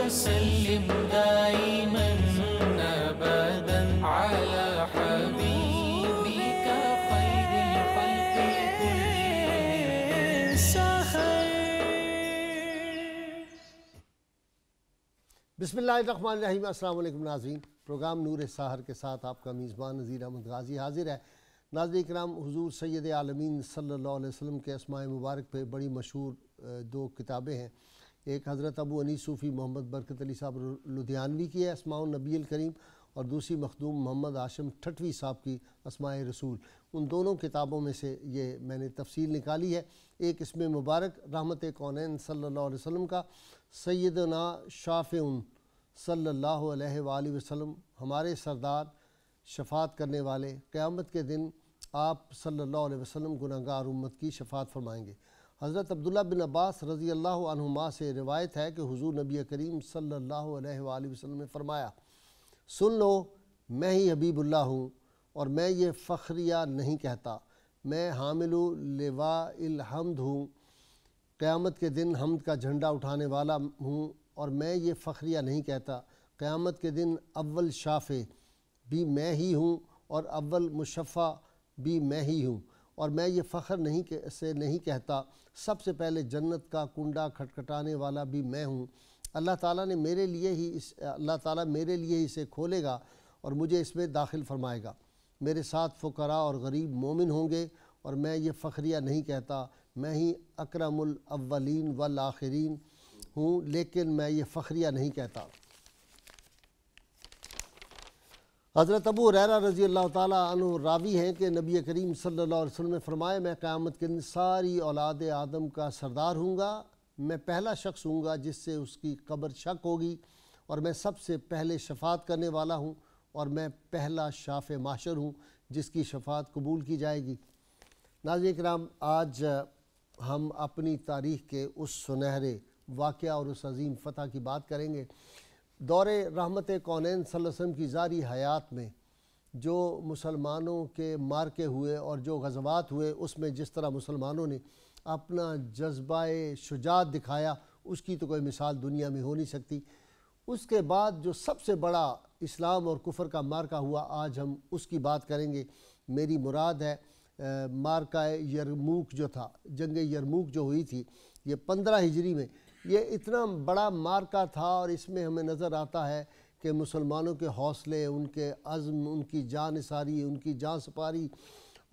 وسلم دائما أبدا على حبيبك خير الخلق كلهم سخر. بسم اللہ الرحمن الرحیم. السلام علیکم ناظرین. پروگرام نور سحر کے ساتھ آپ کا میزبان نذیر احمد غازی حاضر ہے. ناظرین کرام، حضور سید عالمین صلی اللہ علیہ وسلم کے اسماء مبارک پہ بڑی مشہور دو کتابیں ہیں. ایک حضرت ابو انیس صوفی محمد برکت علی صاحب لدھیانوی کی ہے اسماء النبی الکریم، اور دوسری مخدوم محمد ہاشم ٹھٹوی صاحب کی اسماء رسول. ان دونوں کتابوں میں سے یہ میں نے تفصیل نکالی ہے. ایک اسم مبارک رحمت کونین صلی اللہ علیہ وسلم کا، سیدنا شافع صلی اللہ علیہ وآلہ وسلم، ہمارے سردار، شفاعت کرنے والے. قیامت کے دن آپ صلی اللہ علیہ وسلم گناہگار امت کی شفاعت فرمائیں گے. حضرت عبداللہ بن عباس رضی اللہ عنہما سے روایت ہے کہ حضور نبی کریم صلی اللہ علیہ وآلہ وسلم نے فرمایا، سن لو، میں ہی حبیب اللہ ہوں، اور میں یہ فخریہ نہیں کہتا، میں حامل لواء الحمد ہوں، قیامت کے دن حمد کا جھنڈا اٹھانے والا ہوں، اور میں یہ فخریہ نہیں کہتا، قیامت کے دن اول شافع بھی میں ہی ہوں اور اول مشفع بھی میں ہی ہوں، اور میں یہ فخر نہیں کہتا، سب سے پہلے جنت کا کنڈا کھٹکھٹانے والا بھی میں ہوں. اللہ تعالیٰ میرے لیے ہی اسے کھولے گا اور مجھے اس میں داخل فرمائے گا. میرے ساتھ فقراء اور غریب مومن ہوں گے، اور میں یہ فخریہ نہیں کہتا، میں ہی اکرم الاولین والآخرین ہوں، لیکن میں یہ فخریہ نہیں کہتا. حضرت ابو ہریرہ رضی اللہ تعالیٰ عنہ راوی ہیں کہ نبی کریم صلی اللہ علیہ وسلم نے فرمایا، میں قیامت کے دن ساری اولاد آدم کا سردار ہوں گا. میں پہلا شخص ہوں گا جس سے اس کی قبر شک ہوگی، اور میں سب سے پہلے شفاعت کرنے والا ہوں، اور میں پہلا شافع محشر ہوں جس کی شفاعت قبول کی جائے گی. ناظرین کرام، آج ہم اپنی تاریخ کے اس سنہرے واقعہ اور اس عظیم فتح کی بات کریں گے. دور رحمت کونین صلی اللہ علیہ وسلم کی ظاہری حیات میں جو مسلمانوں کے مارکے ہوئے اور جو غزوات ہوئے، اس میں جس طرح مسلمانوں نے اپنا جذبہ شجاعت دکھایا، اس کی تو کوئی مثال دنیا میں ہو نہیں سکتی. اس کے بعد جو سب سے بڑا اسلام اور کفر کا مارکہ ہوا، آج ہم اس کی بات کریں گے. میری مراد ہے مارکہ یرموک جو تھا، جنگ یرموک جو ہوئی تھی، یہ 15 ہجری میں. یہ اتنا بڑا مارکہ تھا، اور اس میں ہمیں نظر آتا ہے کہ مسلمانوں کے حوصلے، ان کے عزم، ان کی جان نثاری، ان کی جان سپاری،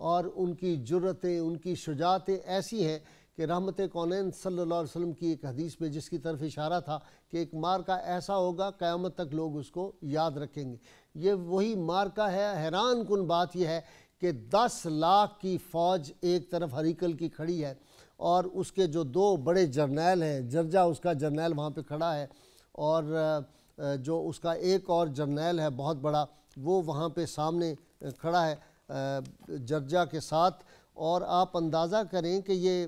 اور ان کی جرتیں، ان کی شجاعتیں ایسی ہیں کہ رحمت کونین صلی اللہ علیہ وسلم کی ایک حدیث میں جس کی طرف اشارہ تھا کہ ایک مارکہ ایسا ہوگا قیامت تک لوگ اس کو یاد رکھیں گے. یہ وہی مارکہ ہے. حیران کن بات یہ ہے کہ 10 لاکھ کی فوج ایک طرف ہریکل کی کھڑی ہے، اور اس کے جو 2 بڑے جرنیل ہیں، جرجا اس کا جرنیل وہاں پہ کھڑا ہے، اور جو اس کا ایک اور جرنیل ہے بہت بڑا، وہ وہاں پہ سامنے کھڑا ہے جرجا کے ساتھ. اور آپ اندازہ کریں کہ یہ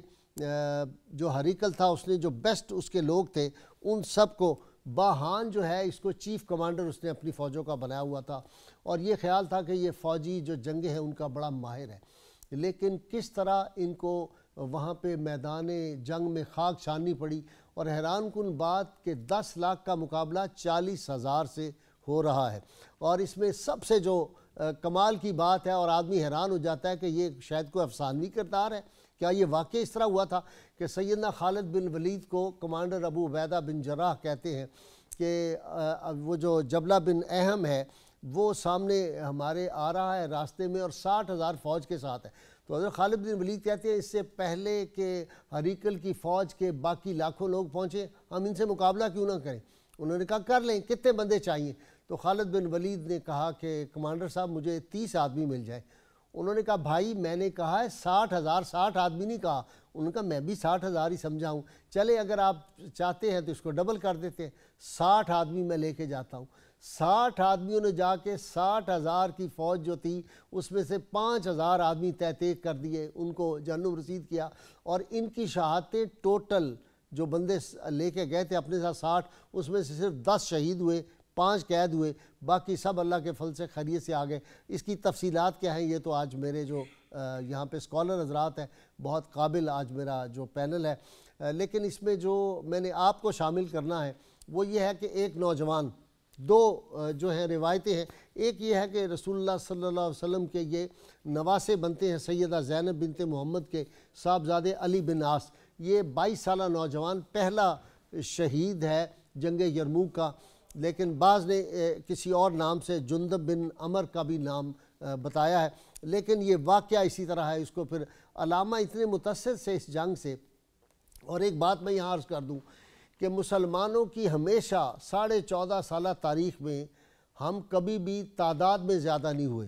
جو ہریکل تھا، اس نے جو بیسٹ اس کے لوگ تھے، ان سب کو باہان جو ہے اس کو چیف کمانڈر اس نے اپنی فوجوں کا بنایا ہوا تھا، اور یہ خیال تھا کہ یہ فوجی جو جنگیں ہیں ان کا بڑا ماہر ہے. لیکن کس طرح ان کو وہاں پہ میدان جنگ میں خاک چھاننی پڑی، اور حیران کن بات کہ 10 لاکھ کا مقابلہ 40,000 سے ہو رہا ہے. اور اس میں سب سے جو کمال کی بات ہے، اور آدمی حیران ہو جاتا ہے کہ یہ شاید کوئی افسانوی کردار ہے، کیا یہ واقعی اس طرح ہوا تھا کہ سیدنا خالد بن ولید کو کمانڈر ابو عبیدہ بن جراح کہتے ہیں کہ وہ جو جبلہ بن اہم ہے وہ سامنے ہمارے آ رہا ہے راستے میں، اور 60,000 فوج کے ساتھ ہے. تو حضرت خالد بن ولید کہتے ہیں اس سے پہلے کہ ہریکل کی فوج کے باقی لاکھوں لوگ پہنچے، ہم ان سے مقابلہ کیوں نہ کریں. انہوں نے کہا کر لیں، کتنے بندے چاہیے؟ تو خالد بن ولید نے کہا کہ کمانڈر صاحب مجھے 30 آدمی مل جائیں. انہوں نے کہا بھائی میں نے کہا ہے 60,000، 60 آدمی نہیں کہا. انہوں نے کہا میں بھی 60,000 ہی سمجھا ہوں، چلے اگر آپ چاہتے ہیں تو اس کو ڈبل کر دیتے ہیں، 60 آدمی میں لے کے جاتا ہوں. 60 آدمیوں نے جا کے 60,000 کی فوج جو تھی اس میں سے 5,000 آدمی تحقیق کر دیے، ان کو جہنم رسید کیا. اور ان کی شہادتیں ٹوٹل جو بندے لے کے گئے تھے اپنے ساتھ 60، اس میں سے صرف 10 شہید ہوئے، 5 قید ہوئے، باقی سب اللہ کے فضل سے خیریت سے آ گئے. اس کی تفصیلات کیا ہیں یہ تو آج میرے جو یہاں پہ اسکالر حضرات ہیں، بہت قابل آج میرا جو پینل ہے، لیکن اس میں جو میں نے آپ کو شامل کرنا ہے وہ یہ ہے کہ ایک نوجوان، دو جو ہیں روایتیں ہیں. ایک یہ ہے کہ رسول اللہ صلی اللہ علیہ وسلم کے یہ نواسے بنتے ہیں سیدہ زینب بنت محمد کے صاحبزادے علی بن عاص. یہ 22 سالہ نوجوان پہلا شہید ہے جنگ یرموک کا، لیکن بعض نے کسی اور نام سے جندب بن عمر کا بھی نام بتایا ہے، لیکن یہ واقعہ اسی طرح ہے. اس کو پھر علامہ اتنے متاثر سے اس جنگ سے. اور ایک بات میں یہاں عرض کر دوں کہ مسلمانوں کی ہمیشہ 14.5 سالہ تاریخ میں ہم کبھی بھی تعداد میں زیادہ نہیں ہوئے.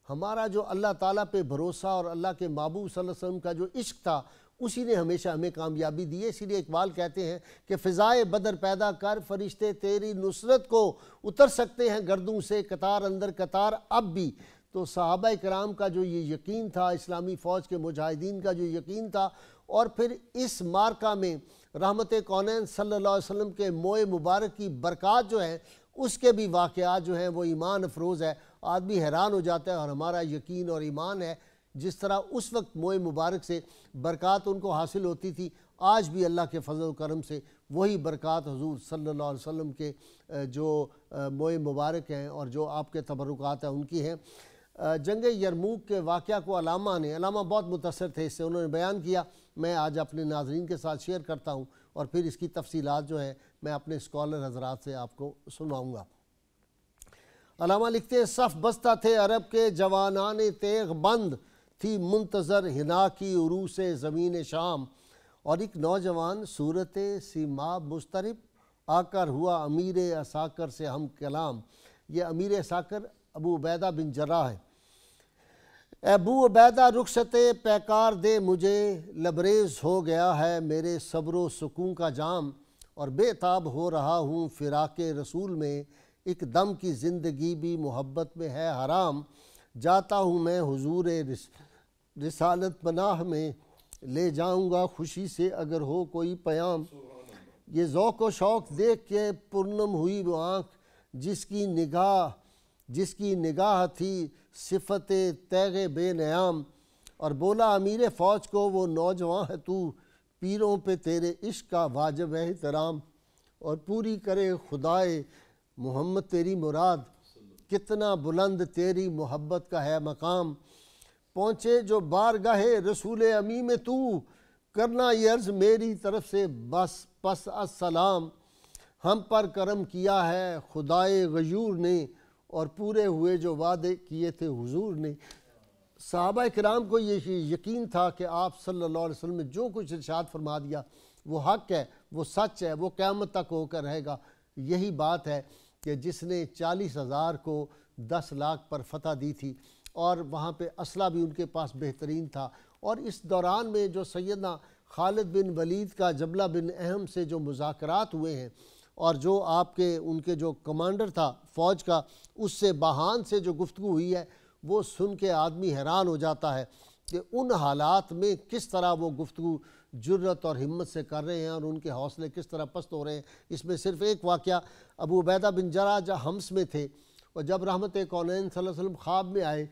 ہمارا جو اللہ تعالیٰ پہ بھروسہ اور اللہ کے محبوب صلی اللہ علیہ وسلم کا جو عشق تھا، اسی نے ہمیشہ ہمیں کامیابی دی ہے. اسی لیے اقبال کہتے ہیں کہ فضائے بدر پیدا کر، فرشتے تیری نصرت کو اتر سکتے ہیں گردوں سے قطار اندر قطار اب بھی. تو صحابہ کرام کا جو یہ یقین تھا، اسلامی فوج کے مجاہدین کا جو یقین تھا، اور پھر اس مارکہ میں رحمت کونین صلی اللہ علیہ وسلم کے موئے مبارک کی برکات جو ہیں، اس کے بھی واقعات جو ہیں وہ ایمان افروز ہے. آدمی حیران ہو جاتا ہے. اور ہمارا یقین اور ایمان ہے جس طرح اس وقت موئے مبارک سے برکات ان کو حاصل ہوتی تھی، آج بھی اللہ کے فضل و کرم سے وہی برکات حضور صلی اللہ علیہ وسلم کے جو موئے مبارک ہیں اور جو آپ کے تبرکات ہیں ان کی ہیں. جنگ یرموک کے واقعہ کو علامہ بہت متاثر تھے اس سے، انہوں نے بیان کیا. میں آج اپنے ناظرین کے ساتھ شیئر کرتا ہوں اور پھر اس کی تفصیلات جو ہیں میں اپنے اسکالر حضرات سے آپ کو سنواؤں گا. علامہ لکھتے ہیں صف بستہ تھے عرب کے جوانان تیغ بند، تھی منتظر ہنا کی عروس زمین شام. اور ایک نوجوان صورت سیماب مضطرب آ کر ہوا امیر عساکر سے ہم کلام. یہ امیر عساکر ابو عبیدہ بن جراح ہے. ابو عبیدہ رخصت پیکار دے مجھے، لبریز ہو گیا ہے میرے صبر و سکون کا جام. اور بے تاب ہو رہا ہوں فراق رسول میں، ایک دم کی زندگی بھی محبت میں ہے حرام. جاتا ہوں میں حضور رسالت پناہ میں، لے جاؤں گا خوشی سے اگر ہو کوئی پیام. یہ ذوق و شوق دیکھ کے پرنم ہوئی وہ آنکھ، جس کی نگاہ تھی صفت تیغ بے نیام. اور بولا امیر فوج کو وہ نوجوان ہے تو، پیروں پہ تیرے عشق کا واجب ہے احترام. اور پوری کرے خدائے محمد تیری مراد، کتنا بلند تیری محبت کا ہے مقام. پہنچے جو بارگاہ رسول امی میں تو، کرنا یہ عرض میری طرف سے بس پس السلام. ہم پر کرم کیا ہے خدائے غیور نے، اور پورے ہوئے جو وعدے کیے تھے حضور نے. صحابہ کرام کو یہ یقین تھا کہ آپ صلی اللہ علیہ وسلم نے جو کچھ ارشاد فرما دیا وہ حق ہے، وہ سچ ہے، وہ قیامت تک ہو کر رہے گا. یہی بات ہے کہ جس نے 40,000 کو 10 لاکھ پر فتح دی تھی، اور وہاں پہ اسلحہ بھی ان کے پاس بہترین تھا. اور اس دوران میں جو سیدنا خالد بن ولید کا جبلہ بن اہم سے جو مذاکرات ہوئے ہیں، اور جو آپ کے ان کے جو کمانڈر تھا فوج کا، اس سے بہان سے جو گفتگو ہوئی ہے، وہ سن کے آدمی حیران ہو جاتا ہے کہ ان حالات میں کس طرح وہ گفتگو جرت اور ہمت سے کر رہے ہیں اور ان کے حوصلے کس طرح پست ہو رہے ہیں. اس میں صرف ایک واقعہ، ابو عبیدہ بن جراح جب حمص میں تھے اور جب رحمت کونین صلی اللہ علیہ وسلم خواب میں آئے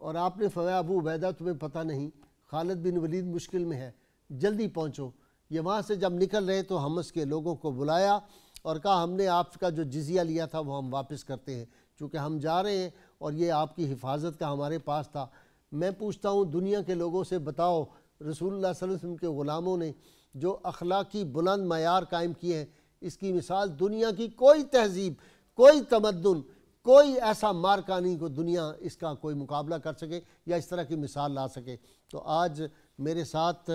اور آپ نے فرمایا ابو عبیدہ تمہیں پتہ نہیں خالد بن ولید مشکل میں ہے، جلدی پہنچو. یہ وہاں سے جب نکل رہے تو حمص کے لوگوں کو بلایا اور کہا ہم نے آپ کا جو جزیہ لیا تھا وہ ہم واپس کرتے ہیں، چونکہ ہم جا رہے ہیں اور یہ آپ کی حفاظت کا ہمارے پاس تھا. میں پوچھتا ہوں دنیا کے لوگوں سے بتاؤ، رسول اللہ صلی اللہ علیہ وسلم کے غلاموں نے جو اخلاقی بلند معیار قائم کیے ہیں، اس کی مثال دنیا کی کوئی تہذیب، کوئی تمدن، کوئی ایسا مارکہ نہیں کہ دنیا اس کا کوئی مقابلہ کر سکے یا اس طرح کی مثال لا سکے. تو آج میرے ساتھ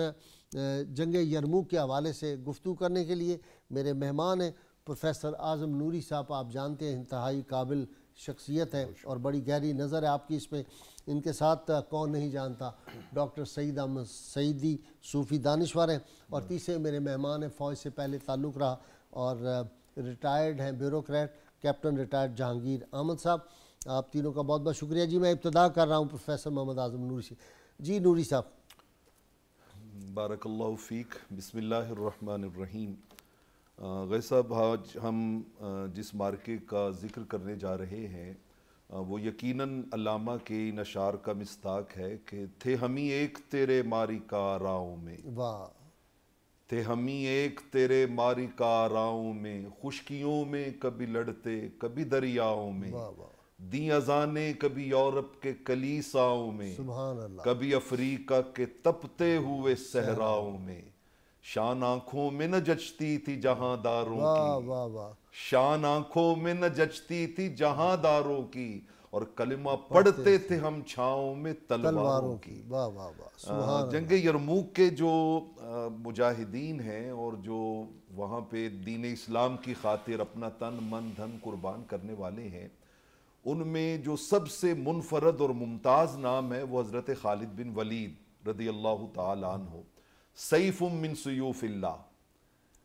جنگ یرموک کے حوالے سے گفتگو کرنے کے لیے میرے مہمان ہیں پروفیسر اعظم نوری صاحب. آپ جانتے ہیں انتہائی قابل شخصیت ہے اور بڑی گہری نظر ہے آپ کی اس پہ. ان کے ساتھ کون نہیں جانتا ڈاکٹر سعید احمد سعیدی صوفی دانشور ہیں. اور تیسرے میرے مہمان ہیں فوج سے پہلے تعلق رہا اور ریٹائرڈ ہیں bureaucrat captain retired Jahangir Ahmad Sahab. آپ تینوں کا بہت بہت شکریہ. جی میں ابتدا کر رہا ہوں پروفیسر محمد اعظم نوری سے. جی نوری صاحب. بارک اللہ فیک. بسم اللہ الرحمن الرحیم. غیر صاحب آج ہم جس مارکے کا ذکر کرنے جا رہے ہیں وہ یقیناً علامہ کے ان اشعار کا مصداق ہے کہ تھے ہمیں ایک تیرے ماری کا راہوں میں، واہ، تھے ہمی ایک تیرے ماری کاراؤں میں، خشکیوں میں کبھی لڑتے کبھی دریاؤں میں، دی اذانیں کبھی یورپ کے کلیساؤں میں، سبحان اللہ، کبھی افریقہ کے تپتے ہوئے صحراؤں میں، شان آنکھوں میں نہ جچتی تھی جہاں داروں کی، واہ واہ، شان آنکھوں میں نہ جچتی تھی جہاں داروں کی، اور کلمہ پڑھتے تھے ہم چھاؤں میں تلواروں کی۔ واہ واہ واہ، جنگ یرموک کے جو مجاہدین ہیں اور جو وہاں پہ دین اسلام کی خاطر اپنا تن من دھن قربان کرنے والے ہیں، ان میں جو سب سے منفرد اور ممتاز نام ہے وہ حضرت خالد بن ولید رضی اللہ تعالی عنہ، سیف من سیوف اللہ،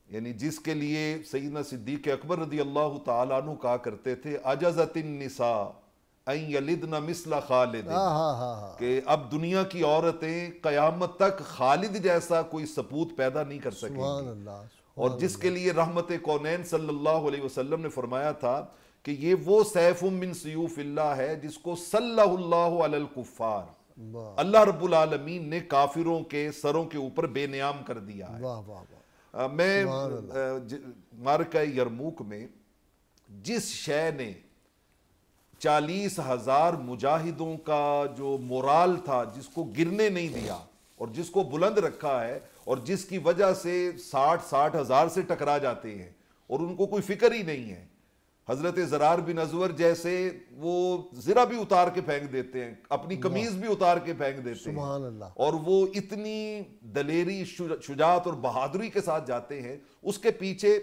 یعنی جس کے لیے سیدنا صدیق اکبر رضی اللہ تعالی عنہ کہا کرتے تھے عجزت النساء ان یلدن مثل خالد، کہ اب دنیا کی عورتیں قیامت تک خالد جیسا کوئی سپوت پیدا نہیں کر سکیں گی، اور جس کے لیے رحمت کونین صلی اللہ علیہ وسلم نے فرمایا تھا کہ یہ وہ سیف من سیوف اللہ ہے جس کو صلی اللہ علی الکفار، اللہ رب العالمین نے کافروں کے سروں کے اوپر بے نیام کر دیا ہے۔ میں معرکہ یرموک میں جس شے نے 40,000 مجاہدوں کا جو مورال تھا، جس کو گرنے نہیں دیا اور جس کو بلند رکھا ہے، اور جس کی وجہ سے 60 ہزار سے ٹکرا جاتے ہیں اور ان کو کوئی فکر ہی نہیں ہے، حضرت زرار بن ازور جیسے وہ ذرا بھی اتار کے پھینک دیتے ہیں، اپنی قمیض بھی اتار کے پھینک دیتے ہیں، اور وہ اتنی دلیری، شجاعت اور بہادری کے ساتھ جاتے ہیں۔ اس کے پیچھے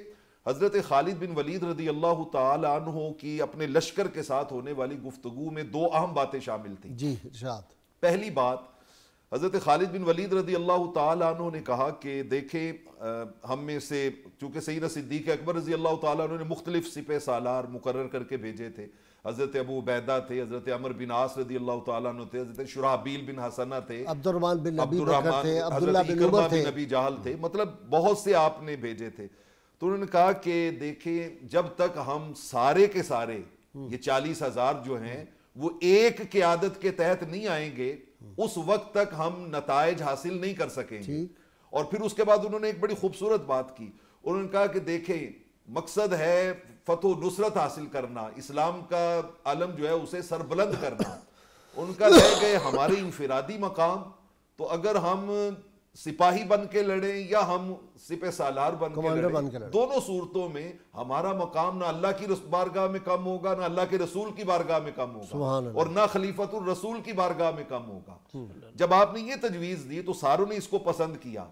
حضرت خالد بن ولید رضی اللہ تعالی عنہ کی اپنے لشکر کے ساتھ ہونے والی گفتگو میں 2 اہم باتیں شامل تھیں۔ جی ارشاد۔ پہلی بات، حضرت خالد بن ولید رضی اللہ تعالی عنہ نے کہا کہ دیکھیں ہم میں سے، چونکہ سیدنا صدیق اکبر رضی اللہ تعالی عنہ نے مختلف سپہ سالار مقرر کر کے بھیجے تھے، حضرت ابو عبیدہ تھے، حضرت عمر بن عاص رضی اللہ تعالیٰ عنہ تھے، حضرت شرحبیل بن حسنہ تھے، عبد الرحمن بن ابی بکر تھے، عبداللہ بن عمر تھے، ابی جہل تھے، مطلب بہت سے آپ نے بھیجے تھے۔ تو انہوں نے کہا کہ دیکھیں جب تک ہم سارے کے سارے یہ 40,000 جو ہیں وہ ایک قیادت کے تحت نہیں آئیں گے، اس وقت تک ہم نتائج حاصل نہیں کر سکیں گے۔ اور پھر اس کے بعد انہوں نے ایک بڑی خوبصورت بات کی، انہوں نے کہا کہ دیکھیں مقصد ہے فتح و نصرت حاصل کرنا، اسلام کا علم جو ہے اسے سربلند کرنا۔ ان کا رہ گئے ہمارے انفرادی مقام، تو اگر ہم سپاہی بن کے لڑیں یا ہم سپہ سالار بن کے لڑیں، دونوں صورتوں میں ہمارا مقام نہ اللہ کی بارگاہ میں کم ہوگا، نہ اللہ کے رسول کی بارگاہ میں کم ہوگا، اور نہ خلیفۃ الرسول کی بارگاہ میں کم ہوگا۔ جب آپ نے یہ تجویز دی تو ساروں نے اس کو پسند کیا،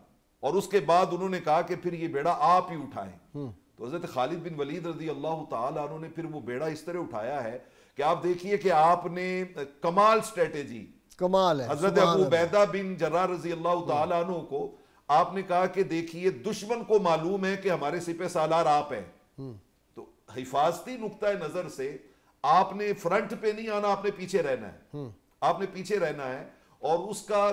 اور اس کے بعد انہوں نے کہا کہ پھر یہ بیڑا آپ ہی اٹھائیں۔ تو حضرت خالد بن ولید رضی اللہ تعالیٰ عنہ نے پھر وہ بیڑا اس طرح اٹھایا ہے کہ آپ دیکھیے کہ آپ نے کمال سٹریٹجی، کمال ہے، حضرت ابو عبیدہ بن جراح رضی اللہ تعالیٰ عنہ کو آپ نے کہا کہ دیکھیے دشمن کو معلوم ہے کہ ہمارے سپہ سالار آپ ہیں، تو حفاظتی نقطہ نظر سے آپ نے فرنٹ پہ نہیں آنا، آپ نے پیچھے رہنا ہے، آپ نے پیچھے رہنا ہے، اور اس کا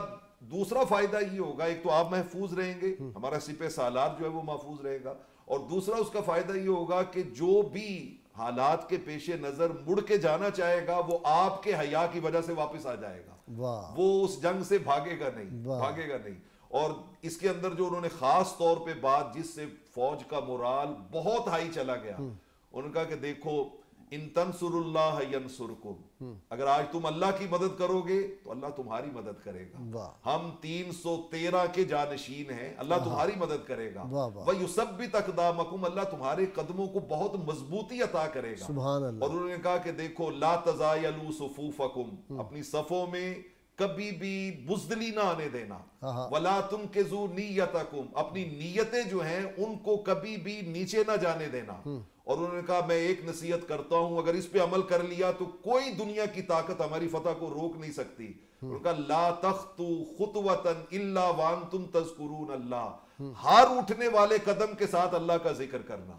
دوسرا فائدہ یہ ہوگا، ایک تو آپ محفوظ رہیں گے، ہمارا سپہ سالار جو ہے وہ محفوظ رہے گا، اور دوسرا اس کا فائدہ یہ ہوگا کہ جو بھی حالات کے پیش نظر مڑ کے جانا چاہے گا وہ آپ کے حیا کی وجہ سے واپس آ جائے گا، وہ اس جنگ سے بھاگے گا نہیں۔ اور اس کے اندر جو انہوں نے خاص طور پہ بات جس سے فوج کا مورال بہت ہائی چلا گیا، انہوں نے کہا کہ دیکھو ان تنصر اللہ ینصرکم، اگر آج تم اللہ کی مدد کرو گے تو اللہ تمہاری مدد کرے گا، ہم 313 کے جانشین ہیں، اللہ تمہاری مدد کرے گا، وَيُثَبِّتْ أَقْدَامَكُمْ، اللہ تمہارے قدموں کو بہت مضبوطی عطا کرے گا۔ اور انہوں نے کہا کہ دیکھو لا تزایلوا صفوفکم، اپنی صفوں میں کبھی بھی بزدلی نہ آنے دینا، وَلَا تُنْكِزُوا نِيَّتَكُمْ، اپنی نیتیں جو ہیں ان کو کبھی بھی نیچے نہ جانے دینا۔ اور انہوں نے کہا میں ایک نصیحت کرتا ہوں، اگر اس پہ عمل کر لیا تو کوئی دنیا کی طاقت ہماری فتح کو روک نہیں سکتی۔ انہوں نے کہا لا تخطو خطوۃ الا وانتم تذکرون اللہ، ہر اٹھنے والے قدم کے ساتھ اللہ کا ذکر کرنا،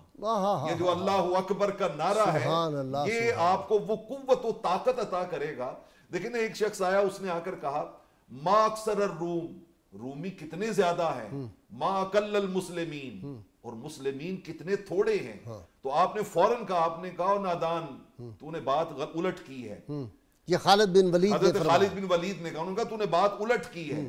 یہ جو اللہ اکبر کا نعرہ ہے یہ آپ کو وہ قوت و طاقت عطا کرے گا۔ دیکھیں ایک شخص آیا، اس نے آ کر کہا ما اکثر الروم، رومی کتنے زیادہ ہیں، ما اقل المسلمین، اور مسلمین کتنے تھوڑے ہیں۔ تو آپ نے فوراً کہا، آپ نے کہا نادان تو نے بات الٹ کی ہے، یہ خالد بن ولید حضرت خالد بن ولید نے کہا، انہوں نے کہا تو نے بات الٹ کی ہے۔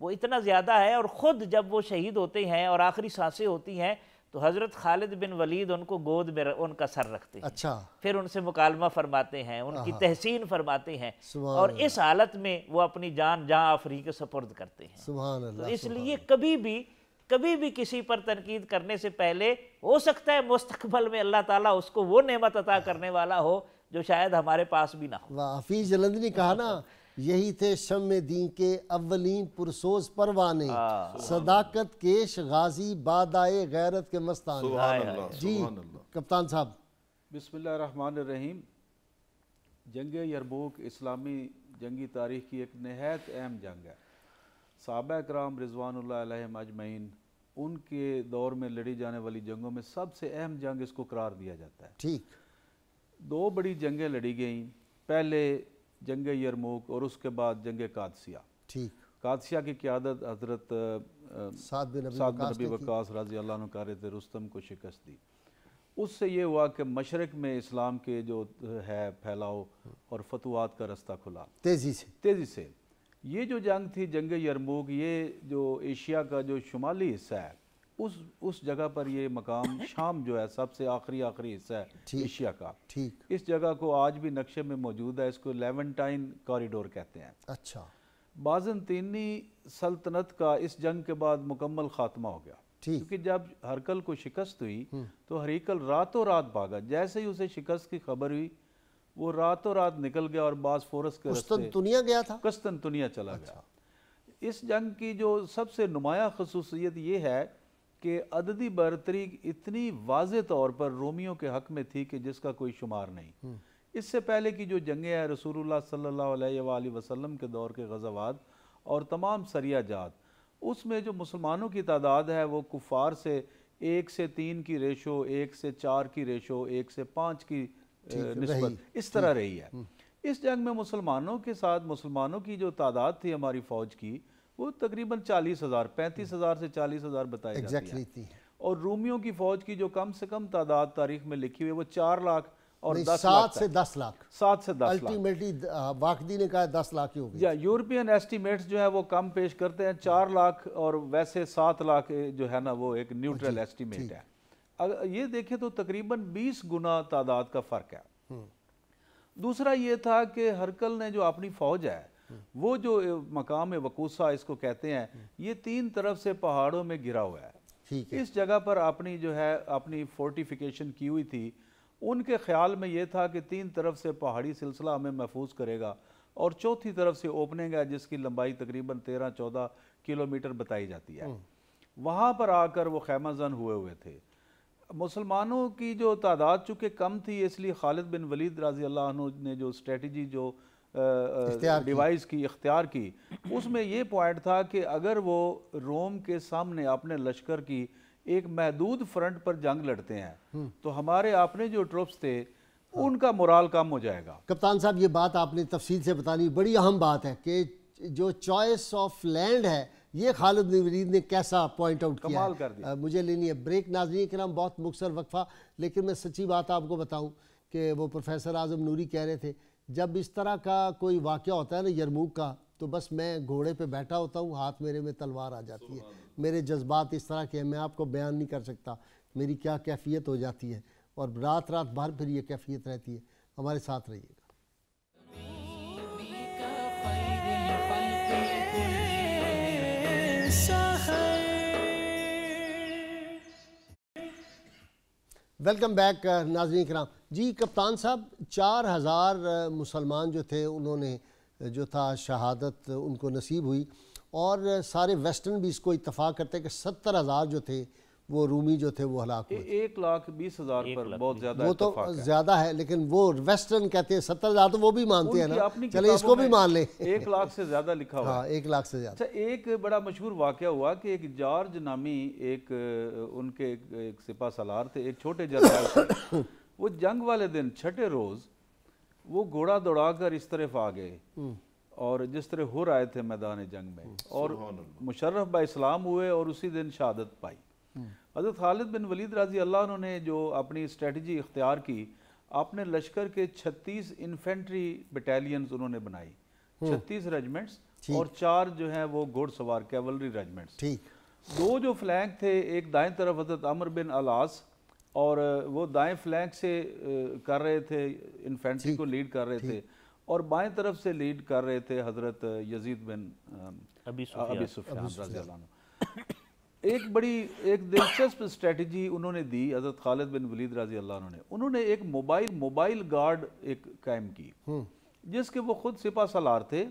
وہ اتنا زیادہ ہے، اور خود جب وہ شہید ہوتے ہیں اور آخری سانسیں ہوتی ہیں تو حضرت خالد بن ولید ان کو گود میں ان کا سر رکھتے ہیں، اچھا، پھر ان سے مکالمہ فرماتے ہیں، ان کی تحسین فرماتے ہیں، سبحان اور اس حالت میں وہ اپنی جان جہاں آفری کے سپرد کرتے ہیں۔ سبحان تو اللہ، اس لیے کبھی بھی کسی پر تنقید کرنے سے پہلے ہو سکتا ہے مستقبل میں اللہ تعالیٰ اس کو وہ نعمت عطا کرنے والا ہو جو شاید ہمارے پاس بھی نہ ہو۔ حفیظ جلندی نے کہا نا، یہی تھے شمع دین کے اولین پرسوز پروانے، صداقت کیش غازی بادائے غیرت کے مستانے۔ سبحان اللہ، جی سبحان اللہ۔ کپتان صاحب۔ بسم اللہ الرحمن الرحیم۔ جنگ یرموک اسلامی جنگی تاریخ کی ایک نہایت اہم جنگ ہے۔ صحابہ کرام رضوان اللہ علیہم اجمعین ان کے دور میں لڑی جانے والی جنگوں میں سب سے اہم جنگ اس کو قرار دیا جاتا ہے۔ ٹھیک، دو بڑی جنگیں لڑی گئیں، پہلے جنگ یرموک اور اس کے بعد جنگ قادسیہ۔ ٹھیک، قادسیہ کی قیادت حضرت سعد بن نبی وقاص رضی اللہ عنہ کر رہے تھے، رستم کو شکست دی۔ اس سے یہ ہوا کہ مشرق میں اسلام کے جو ہے پھیلاؤ اور فتوحات کا رستہ کھلا تیزی سے۔ یہ جو جنگ تھی جنگ یرموک، یہ جو ایشیا کا جو شمالی حصہ ہے اس جگہ پر یہ مقام شام جو ہے سب سے آخری حصہ ہے ایشیا کا۔ ٹھیک، اس جگہ کو آج بھی نقشے میں موجود ہے، اس کو لیونٹائن کوریڈور کہتے ہیں۔ اچھا، بازنطینی سلطنت کا اس جنگ کے بعد مکمل خاتمہ ہو گیا، کیونکہ جب ہرکل کو شکست ہوئی تو ہریکل راتوں رات بھاگا، جیسے ہی اسے شکست کی خبر ہوئی وہ راتوں رات نکل گیا اور باز فورس کے رستے قسطنطنیہ گیا تھا، قسطنطنیہ چلا گیا۔ اس جنگ کی جو سب سے نمایاں خصوصیت یہ ہے کہ عددی برتری اتنی واضح طور پر رومیوں کے حق میں تھی کہ جس کا کوئی شمار نہیں۔ اس سے پہلے کی جو جنگیں ہیں رسول اللہ صلی اللہ علیہ وآلہ وسلم کے دور کے غزوات اور تمام سریہ جات، اس میں جو مسلمانوں کی تعداد ہے وہ کفار سے 1 سے 3 کی ریشو، 1 سے 4 کی ریشو، 1 سے 5 کی نسبت اس طرح رہی ہے۔ اس جنگ میں مسلمانوں کے ساتھ مسلمانوں کی جو تعداد تھی ہماری فوج کی وہ تقریباً 40,000، 35,000 سے 40,000 بتائی جاتی ہے، اور رومیوں کی فوج کی جو کم سے کم تعداد تاریخ میں لکھی ہوئی ہے وہ 4 لاکھ اور 10 لاکھ 7 سے 10 لاکھ، 7 سے 10 لاکھ۔ الٹیمیٹلی واقعی نے کہا 10 لاکھ ہی ہو گئی۔ یورپین ایسٹیمیٹس جو ہے وہ کم پیش کرتے ہیں 4 لاکھ، اور ویسے 7 لاکھ جو ہے نا وہ ایک نیوٹرل ایسٹیمیٹ ہے۔ اگر یہ دیکھیں تو تقریباً 20 گنا تعداد کا فرق ہے۔ دوسرا یہ تھا کہ ہرکل نے جو اپنی فوج ہے وہ جو مقام وقوصہ اس کو کہتے ہیں، یہ 3 طرف سے پہاڑوں میں گرا ہوا ہے۔ اس جگہ پر اپنی جو ہے اپنی فورٹیفیکیشن کی ہوئی تھی۔ ان کے خیال میں یہ تھا کہ 3 طرف سے پہاڑی سلسلہ ہمیں محفوظ کرے گا، اور چوتھی طرف سے اوپننگ ہے جس کی لمبائی تقریباً 13-14 کلومیٹر بتائی جاتی ہے۔ وہاں پر آ کر وہ خیمہ زن ہوئے تھے۔ مسلمانوں کی جو تعداد چونکہ کم تھی، اس لیے خالد بن ولید رضی اللہ عنہ نے جو اسٹریٹجی جو ڈیوائس کی اختیار کی، اس میں یہ پوائنٹ تھا کہ اگر وہ روم کے سامنے اپنے لشکر کی ایک محدود فرنٹ پر جنگ لڑتے ہیں تو ہمارے اپنے جو ٹروپس تھے ان کا مورال کم ہو جائے گا۔ کپتان صاحب یہ بات آپ نے تفصیل سے بتانی، بڑی اہم بات ہے کہ جو چوائس آف لینڈ ہے یہ خالد بن ولید نے کیسا پوائنٹ آؤٹ کیا کمال کر دیا۔ مجھے لینی ہے بریک۔ ناظرین کرام بہت مختصر وقفہ، لیکن میں سچی بات آپ کو بتاؤں کہ وہ پروفیسر اعظم نوری کہہ رہے تھے جب اس طرح کا کوئی واقعہ ہوتا ہے نا یرموک کا، تو بس میں گھوڑے پہ بیٹھا ہوتا ہوں، ہاتھ میرے میں تلوار آ جاتی ہے، میرے جذبات اس طرح کے ہیں میں آپ کو بیان نہیں کر سکتا میری کیا کیفیت ہو جاتی ہے، اور رات رات بھر پھر یہ کیفیت رہتی ہے۔ ہمارے ساتھ رہیے گا۔ ویلکم بیک ناظرین کرام۔ جی کپتان صاحب، 4,000 مسلمان جو تھے انہوں نے جو تھا شہادت ان کو نصیب ہوئی، اور سارے ویسٹرن بھی اس کو اتفاق کرتے ہیں کہ 70,000 جو تھے وہ رومی جو تھے وہ ہلاک ہوئے۔ 1,20,000 پر بہت زیادہ وہ تو زیادہ ہے، لیکن وہ ویسٹرن کہتے ہیں 70,000 تو وہ بھی مانتے ہیں نا، چلے اس کو بھی مان لیں۔ 1 لاکھ سے زیادہ لکھا ہوا ہے۔ ہاں 1 لاکھ سے زیادہ۔ اچھا، ایک بڑا مشہور واقعہ ہوا کہ ایک جارج نامی ایک ان کے ایک سپہ سالار تھے، ایک چھوٹے جرنیل تھے۔ وہ جنگ والے دن چھٹے روز وہ گھوڑا دوڑا کر اس طرف آ گئے، اور جس طرح ہو رہے تھے میدان جنگ میں، اور مشرف با اسلام ہوئے اور اسی دن شہادت پائی۔ حضرت خالد بن ولید رضی اللہ عنہ نے جو اپنی اسٹریٹجی اختیار کی، اپنے لشکر کے 36 انفینٹری بٹالینز انہوں نے بنائی، 36 ریجمنٹس، اور 4 جو ہیں وہ گھوڑ سوار کیولری ریجمنٹس. ٹھیک. 2 جو فلینک تھے، ایک دائیں طرف حضرت عمر بن العاص اور وہ دائیں فلینک سے کر رہے تھے، انفینٹری کو لیڈ کر رہے تھے، اور بائیں طرف سے لیڈ کر رہے تھے حضرت یزید بن ابی سفیان رضی اللہ عنہ. ایک دلچسپ اسٹریٹجی انہوں نے دی حضرت خالد بن ولید رضی اللہ عنہ نے. انہوں نے ایک موبائل گارڈ ایک قائم کی جس کے وہ خود سپہ سالار تھے،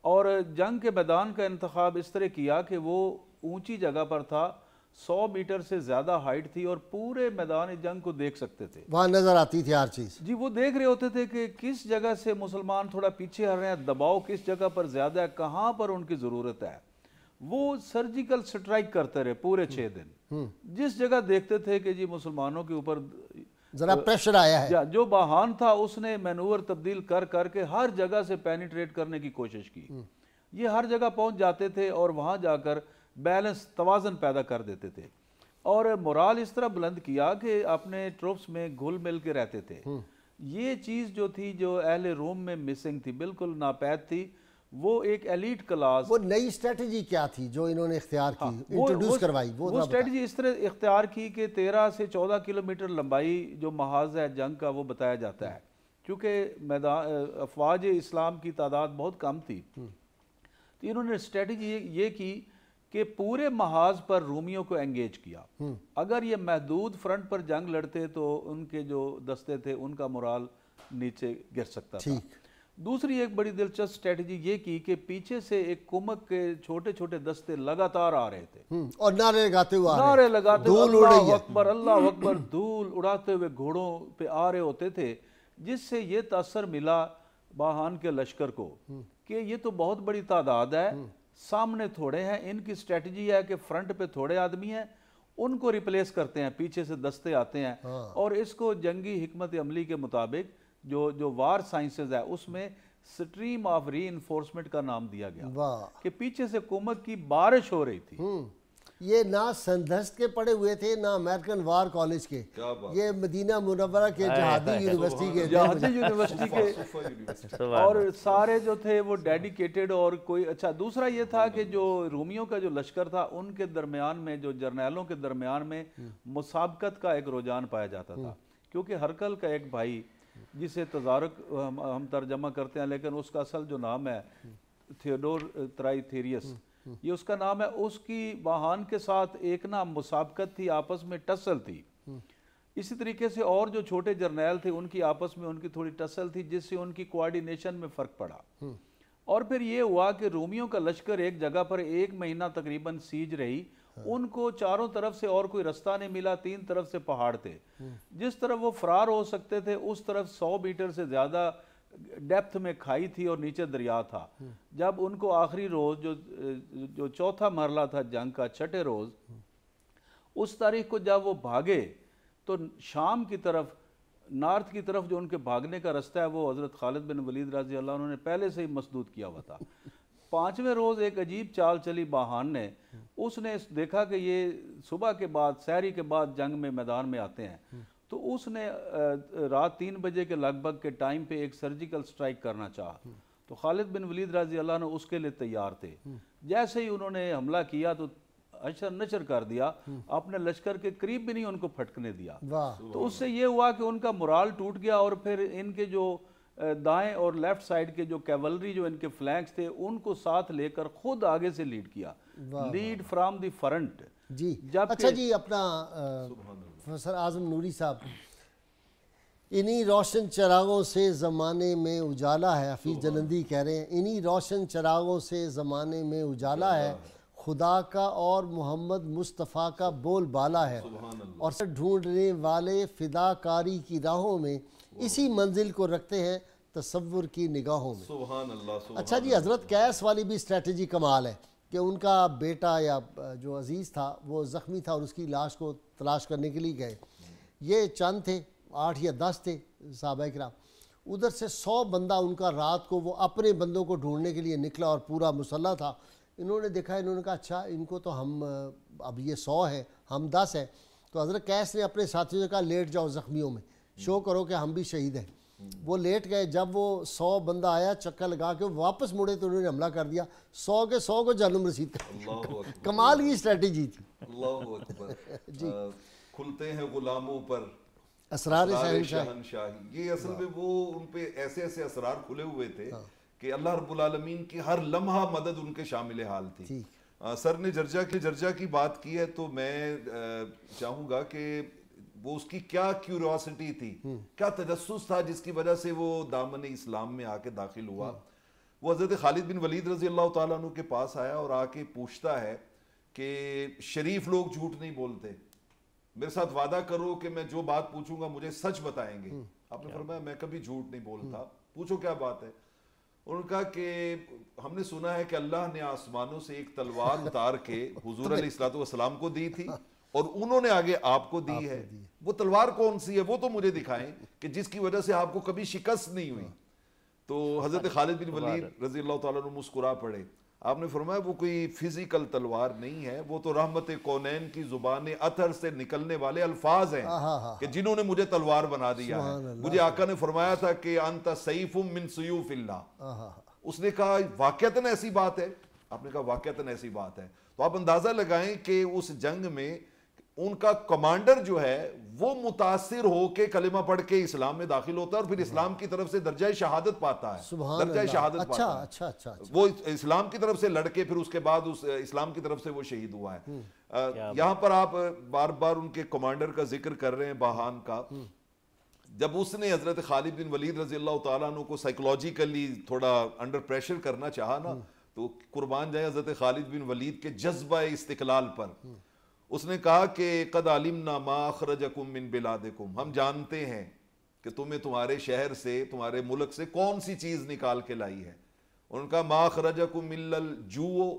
اور جنگ کے میدان کا انتخاب اس طرح کیا کہ وہ اونچی جگہ پر تھا، 100 میٹر سے زیادہ ہائٹ تھی، اور پورے میدان جنگ کو دیکھ سکتے تھے، وہاں نظر آتی تھی ہر چیز. جی وہ دیکھ رہے ہوتے تھے کہ کس جگہ سے مسلمان تھوڑا پیچھے ہٹ رہے ہیں، دباؤ کس جگہ پر زیادہ ہے، کہاں پر ان کی ضرورت ہے. وہ سرجیکل سٹرائک کرتے رہے پورے 6 دن. جس جگہ دیکھتے تھے کہ جی مسلمانوں کے اوپر ذرا پریشر آیا ہے، جو بہان تھا اس نے مینور تبدیل کر کے ہر جگہ سے پینیٹریٹ کرنے کی کوشش کی. یہ ہر جگہ پہنچ جاتے تھے اور وہاں جا کر بیلنس، توازن پیدا کر دیتے تھے، اور مورال اس طرح بلند کیا کہ اپنے ٹروپس میں گھل مل کے رہتے تھے. یہ چیز جو تھی جو اہل روم میں مسنگ تھی، بالکل ناپید تھی. وہ ایک ایلیٹ کلاس. وہ نئی اسٹریٹجی کیا تھی جو انہوں نے اختیار کی، انٹروڈیوس کروائی؟ وہ اسٹریٹجی اس طرح اختیار کی کہ 13 سے 14 کلومیٹر لمبائی جو محاذ ہے جنگ کا وہ بتایا جاتا ہے، کیونکہ افواج اسلام کی تعداد بہت کم تھی. تو انہوں نے اسٹریٹجی یہ کی کہ پورے محاذ پر رومیوں کو انگیج کیا. اگر یہ محدود فرنٹ پر جنگ لڑتے تو ان کے جو دستے تھے ان کا مورال نیچے گر سکتا تھا. دوسری ایک بڑی دلچسپ اسٹریٹجی یہ کی کہ پیچھے سے ایک کمک کے چھوٹے چھوٹے دستے لگاتار آ رہے تھے، اور نعرے لگاتے ہوئے اللہ اکبر اللہ اکبر، دھول اڑاتے ہوئے گھوڑوں پہ آ رہے ہوتے تھے، جس سے یہ تاثر ملا باہان کے لشکر کو کہ یہ تو بہت بڑی تعداد ہے، سامنے تھوڑے ہیں. ان کی اسٹریٹجی ہے کہ فرنٹ پہ تھوڑے آدمی ہیں، ان کو ریپلیس کرتے ہیں، پیچھے سے دستے آتے ہیں، اور اس کو جنگی حکمت عملی کے مطابق جو وار سائنسز ہے اس میں سٹریم آف ری انفورسمنٹ کا نام دیا گیا کہ پیچھے سے کمک کی بارش ہو رہی تھی. یہ نہ سندھست کے پڑھے ہوئے تھے نہ امریکن وار کالج کے، یہ مدینہ منورہ کے جہادی یونیورسٹی کے اور سارے جو تھے وہ ڈیڈیکیٹڈ. اور کوئی اچھا دوسرا یہ تھا کہ جو رومیوں کا جو لشکر تھا ان کے درمیان میں، جو جرنیلوں کے درمیان میں مسابقت کا ایک رجحان پایا جاتا تھا، کیونکہ ہرکل کا ایک بھائی جسے تزارک ہم ترجمہ کرتے ہیں لیکن اس کا اصل جو نام ہے تھیوڈور ترائیتھیریس، یہ اس کا نام ہے. اس کی باہان کے ساتھ ایک نا مسابقت تھی، آپس میں ٹسل تھی. اسی طریقے سے اور جو چھوٹے جرنیل تھے ان کی آپس میں ان کی تھوڑی ٹسل تھی، جس سے ان کی کوارڈینیشن میں فرق پڑا. اور پھر یہ ہوا کہ رومیوں کا لشکر ایک جگہ پر 1 مہینہ تقریباً سیج رہی. ان کو چاروں طرف سے اور کوئی رستہ نہیں ملا، 3 طرف سے پہاڑ تھے. جس طرف وہ فرار ہو سکتے تھے اس طرف 100 میٹر سے زیادہ ڈیپتھ میں کھائی تھی اور نیچے دریا تھا. جب ان کو آخری روز جو چوتھا مرحلہ تھا جنگ کا، 6ٹھے روز، اس تاریخ کو جب وہ بھاگے تو شام کی طرف، نارتھ کی طرف جو ان کے بھاگنے کا رستہ ہے وہ حضرت خالد بن ولید رضی اللہ عنہ نے پہلے سے ہی مسدود کیا ہوا تھا. 5ویں روز ایک عجیب چال چلی باہان نے. اس نے دیکھا کہ یہ صبح کے بعد، سحری کے بعد جنگ میں میدان میں آتے ہیں، تو اس نے رات 3 بجے کے لگ بھگ کے ٹائم پہ ایک سرجیکل سٹرائک کرنا چاہا. تو خالد بن ولید رضی اللہ عنہ اس کے لیے تیار تھے. جیسے ہی انہوں نے حملہ کیا تو اشر نشر کر دیا، اپنے لشکر کے قریب بھی نہیں ان کو پھٹکنے دیا. تو اس سے یہ ہوا کہ ان کا مورال ٹوٹ گیا، اور پھر ان کے جو دائیں اور لیفٹ سائڈ کے جو کیولری جو ان کے فلینکس تھے ان کو ساتھ لے کر خود آگے سے لیڈ کیا، لیڈ فرام دی فرنٹ. جی اچھا جی، اپنا پروفیسر اعظم نوری صاحب، انہی روشن چراغوں سے زمانے میں اجالا ہے، حفیظ جلندی کہہ رہے ہیں، انہی روشن چراغوں سے زمانے میں اجالا ہے، خدا کا اور محمد مصطفیٰ کا بول بالا ہے، اور سر ڈھونڈنے والے فداکاری کی راہوں میں اسی منزل کو رکھتے ہیں تصور کی نگاہوں میں. سبحان اللہ. اچھا جی، حضرت قیس والی بھی اسٹریٹجی کمال ہے کہ ان کا بیٹا یا جو عزیز تھا وہ زخمی تھا اور اس کی لاش کو تلاش کرنے کے لیے گئے. یہ چند تھے، 8 یا 10 تھے صحابہ کرام. ادھر سے 100 بندہ ان کا رات کو وہ اپنے بندوں کو ڈھونڈنے کے لیے نکلا اور پورا مسلح تھا. انہوں نے دیکھا، انہوں نے کہا اچھا ان کو تو ہم اب یہ 100 ہے، ہم 10 ہیں. تو حضرت قیس نے اپنے ساتھیوں سے کہا لیٹ جاؤ زخمیوں میں، شو کرو کہ ہم بھی شہید ہیں. وہ لیٹ گئے. جب وہ 100 بندہ آیا چکر لگا کے واپس مڑے تو انہوں نے حملہ کر دیا, 100 کے 100 کو جہنم رسید کر دیا. کمال کی اسٹریٹجی تھی. اللہ اکبر. کھلتے ہیں غلاموں پر اسرار شہنشاہی. یہ اصل میں وہ ان پہ ایسے ایسے اسرار کھلے ہوئے تھے کہ اللہ رب العالمین کی ہر لمحہ مدد ان کے شامل حال تھی. سر نے جرجا کی بات کی ہے تو میں چاہوں گا کہ وہ اس کی کیا کیوریوسٹی تھی, کیا تجسس تھا جس کی وجہ سے وہ دامن اسلام میں آ کے داخل ہوا. وہ حضرت خالد بن ولید رضی اللہ تعالیٰ عنہ کے پاس آیا اور آ کے پوچھتا ہے کہ شریف لوگ جھوٹ نہیں بولتے, میرے ساتھ وعدہ کرو کہ میں جو بات پوچھوں گا مجھے سچ بتائیں گے. آپ نے فرمایا میں کبھی جھوٹ نہیں بولتا, پوچھو کیا بات ہے. انہوں نے کہا کہ ہم نے سنا ہے کہ اللہ نے آسمانوں سے ایک تلوار اتار کے حضور علیہ الصلوۃ والسلام کو دی تھی اور انہوں نے آگے آپ کو دی ہے. وہ تلوار کون سی ہے وہ تو مجھے دکھائیں کہ جس کی وجہ سے آپ کو کبھی شکست نہیں ہوئی. تو حضرت خالد بن ولید رضی اللہ تعالیٰ عنہ مسکرا پڑے. آپ نے فرمایا وہ کوئی فزیکل تلوار نہیں ہے, وہ تو رحمت کونین کی زبان اطہر سے نکلنے والے الفاظ ہیں کہ جنہوں نے مجھے تلوار بنا دیا ہے. مجھے آقا نے فرمایا تھا کہ انت سیف من سیوف اللہ. اس نے کہا واقعتاً ایسی بات ہے؟ آپ نے کہا واقعتاً ایسی بات ہے. تو آپ اندازہ لگائیں کہ اس جنگ میں ان کا کمانڈر جو ہے وہ متاثر ہو کے کلمہ پڑھ کے اسلام میں داخل ہوتا ہے اور پھر اسلام کی طرف سے درجہ شہادت پاتا ہے. درجہ شہادت پاتا ہے. وہ اسلام کی طرف سے لڑ کے پھر اس کے بعد اس اسلام کی طرف سے وہ شہید ہوا ہے. یہاں پر آپ بار بار ان کے کمانڈر کا ذکر کر رہے ہیں باہان کا. جب اس نے حضرت خالد بن ولید رضی اللہ تعالیٰ عنہ کو سائیکولوجیکلی تھوڑا انڈر پریشر کرنا چاہا نا, تو قربان جائیں حضرت خالد بن ولید کے جذبہ استقلال پر. اس نے کہا کہ قد علمنا ما اخرجکم من بلادکم, ہم جانتے ہیں کہ تمہیں تمہارے شہر سے تمہارے ملک سے کون سی چیز نکال کے لائی ہے. ان کا ما اخرجکم الا الجوع,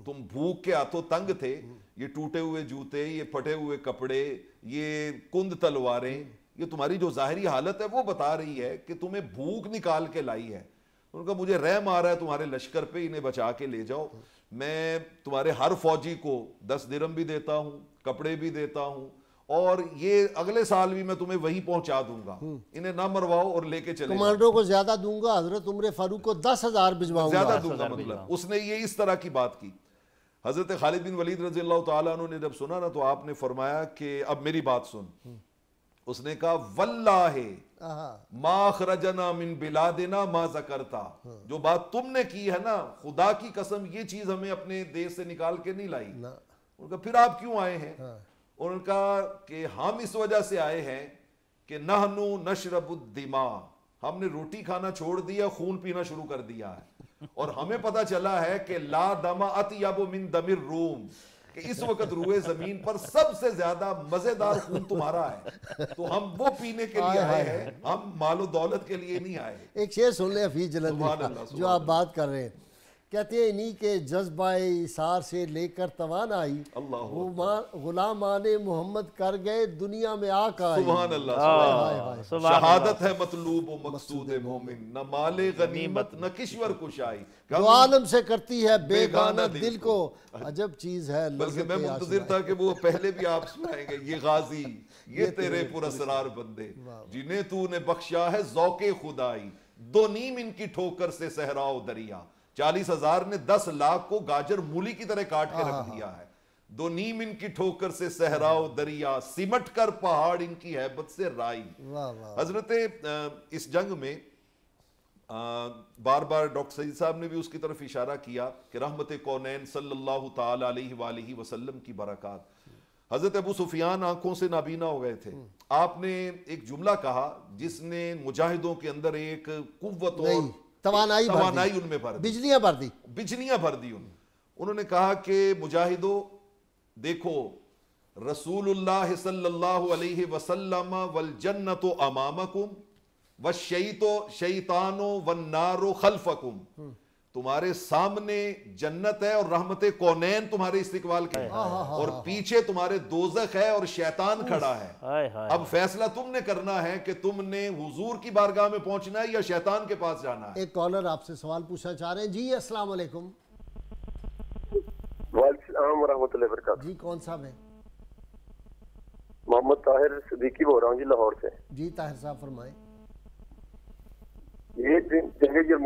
تم بھوک کے ہاتھوں تنگ تھے, یہ ٹوٹے ہوئے جوتے, یہ پھٹے ہوئے کپڑے, یہ کند تلواریں, یہ تمہاری جو ظاہری حالت ہے وہ بتا رہی ہے کہ تمہیں بھوک نکال کے لائی ہے. ان کا مجھے رحم آ رہا ہے تمہارے لشکر پہ, انہیں بچا کے لے جاؤ, میں تمہارے ہر فوجی کو 10 درہم بھی دیتا ہوں, کپڑے بھی دیتا ہوں, اور یہ اگلے سال بھی میں تمہیں وہی پہنچا دوں گا, انہیں نہ مرواؤ اور لے کے چلے. کمانڈروں کو زیادہ دوں گا, حضرت عمر فاروق کو 10,000 بھجواؤں گا, زیادہ دوں گا. مطلب اس نے یہ اس طرح کی بات کی. حضرت خالد بن ولید رضی اللہ تعالیٰ عنہ نے جب سنا نا تو آپ نے فرمایا کہ اب میری بات سن. اس نے کہا واللہ ما اخرجنا من بلادنا ما ذکرتا, جو بات تم نے کی ہے نا خدا کی قسم یہ چیز ہمیں اپنے دیش سے نکال کے نہیں لائی. ان کا پھر آپ کیوں آئے ہیں؟ ان کا کہ ہم اس وجہ سے آئے ہیں کہ نحنو نشرب الدماء, ہم نے روٹی کھانا چھوڑ دیا, خون پینا شروع کر دیا ہے, اور ہمیں پتہ چلا ہے کہ لا دم اطیب من دم الروم, کہ اس وقت روئے زمین پر سب سے زیادہ مزیدار خون تمہارا ہے, تو ہم وہ پینے کے لیے آئے ہیں, ہم مال و دولت کے لیے نہیں آئے. ایک شعر سن لیں حفیظ جلندی جو آپ بات کر رہے ہیں, کہتے ہیں انہی کے جذبہ ایثار سے لے کر توانائی غلامان محمد کر گئے دنیا میں آقا. سبحان اللہ. شہادت ہے مطلوب و مقصود مومن, نہ مال غنیمت نہ کشور کشائی, دو عالم سے کرتی ہے بیگانہ دل کو, عجب چیز ہے. بلکہ میں منتظر تھا کہ وہ پہلے بھی آپ سنائیں گے, یہ غازی یہ تیرے پر اسرار بندے جنہیں تو نے بخشا ہے ذوق خدائی, دو نیم ان کی ٹھوکر سے صحرا و دریا, 40,000 نے 10 لاکھ کو گاجر مولی کی طرح کاٹ کے رکھ دیا ہے. دو نیم ان کی ٹھوکر سے صحرا و دریا, سمٹ کر پہاڑ ان کی ہیبت سے رائی. حضرت اس جنگ میں بار بار ڈاکٹر سعید صاحب نے بھی اس کی طرف اشارہ کیا کہ رحمت کونین صلی اللہ تعالی علیہ وآلہ وسلم کی برکات. حضرت ابو سفیان آنکھوں سے نابینا ہو گئے تھے. آپ نے ایک جملہ کہا جس نے مجاہدوں کے اندر ایک قوت اور توانائی ان میں بھر دی, بجلیاں بھر دی. انہوں نے کہا کہ مجاہدوں دیکھو, رسول اللہ صلی اللہ علیہ وسلم والجنت امامکم والشیطان والنار خلفکم, تمہارے سامنے جنت ہے اور رحمت کونین تمہارے استقبال کے, اور پیچھے تمہارے دوزخ ہے اور شیطان کھڑا ہے. اب فیصلہ تم نے کرنا ہے کہ تم نے حضور کی بارگاہ میں پہنچنا ہے یا شیطان کے پاس جانا ہے. ایک کالر آپ سے سوال پوچھنا چاہ رہے ہیں. جی السلام علیکم. وعلیکم السلام ورحمۃ اللہ وبرکاتہ. جی کون صاحب ہیں؟ محمد طاہر صدیقی بول رہا ہوں جی لاہور سے. جی طاہر صاحب فرمائیں.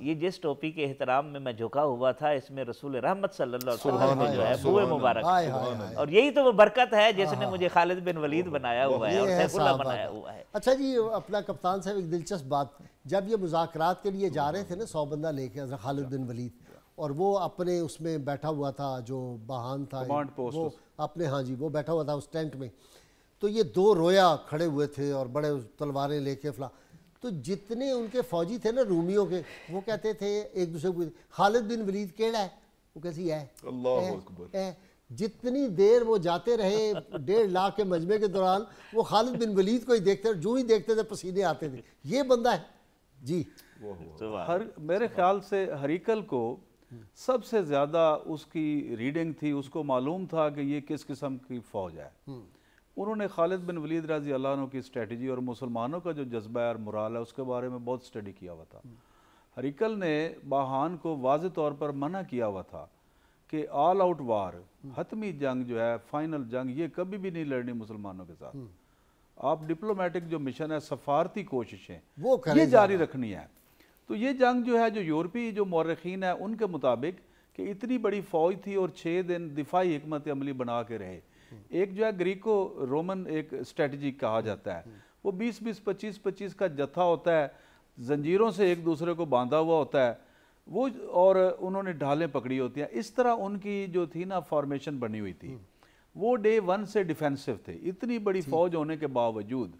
یہ جس ٹوپی کے احترام میں میں جھکا ہوا تھا اس میں رسول رحمت صلی اللہ علیہ وسلم نے جو ہے بوئے مبارک، اور یہی تو وہ برکت ہے جس نے مجھے خالد بن ولید بنایا ہوا ہے اور سیف اللہ بنایا ہوا ہے۔ اچھا جی اپنا کپتان صاحب ایک دلچسپ بات، جب یہ مذاکرات کے لیے جا رہے تھے نا 100 بندہ لے کے حضرت خالد بن ولید، اور وہ اپنے اس میں بیٹھا ہوا تھا جو باہان تھا وہ اپنے، ہاں جی وہ بیٹھا ہوا تھا اس ٹینٹ میں، تو یہ 2 رویا کھڑے ہوئے تھے اور بڑے تلواریں لے کے فلاں، تو جتنے ان کے فوجی تھے نا رومیوں کے، وہ کہتے تھے ایک دوسرے کو خالد بن ولید کیڑا ہے، وہ کیسی ہے اللہ اکبر، جتنی دیر وہ جاتے رہے 1.5 لاکھ کے مجمع کے دوران وہ خالد بن ولید کو ہی دیکھتے، جو ہی دیکھتے تھے پسینے آتے تھے، یہ بندہ ہے جی۔ میرے خیال سے ہریکل کو سب سے زیادہ اس کی ریڈنگ تھی، اس کو معلوم تھا کہ یہ کس قسم کی فوج ہے۔ انہوں نے خالد بن ولید رضی اللہ عنہ کی اسٹریٹجی اور مسلمانوں کا جو جذبہ اور مرال ہے اس کے بارے میں بہت سٹڈی کیا ہوا تھا۔ ہریکل نے باہان کو واضح طور پر منع کیا ہوا تھا کہ آل آؤٹ وار، حتمی جنگ جو ہے، فائنل جنگ، یہ کبھی بھی نہیں لڑنی مسلمانوں کے ساتھ۔ آپ ڈپلومیٹک جو مشن ہے، سفارتی کوششیں یہ جاری رکھنی ہے۔ تو یہ جنگ جو ہے، جو یورپی جو مورخین ہیں ان کے مطابق کہ اتنی بڑی فوج تھی اور 6 دن دفاعی حکمت عملی بنا کے رہے۔ ایک جو ہے گریکو رومن ایک اسٹریٹجی کہا جاتا ہے، وہ 20-20 25-25 کا جتھا ہوتا ہے، زنجیروں سے ایک دوسرے کو باندھا ہوا ہوتا ہے وہ، اور انہوں نے ڈھالیں پکڑی ہوتی ہیں۔ اس طرح ان کی جو تھی نا فارمیشن بنی ہوئی تھی، وہ ڈے 1 سے ڈیفینسو تھے اتنی بڑی فوج ہونے کے باوجود۔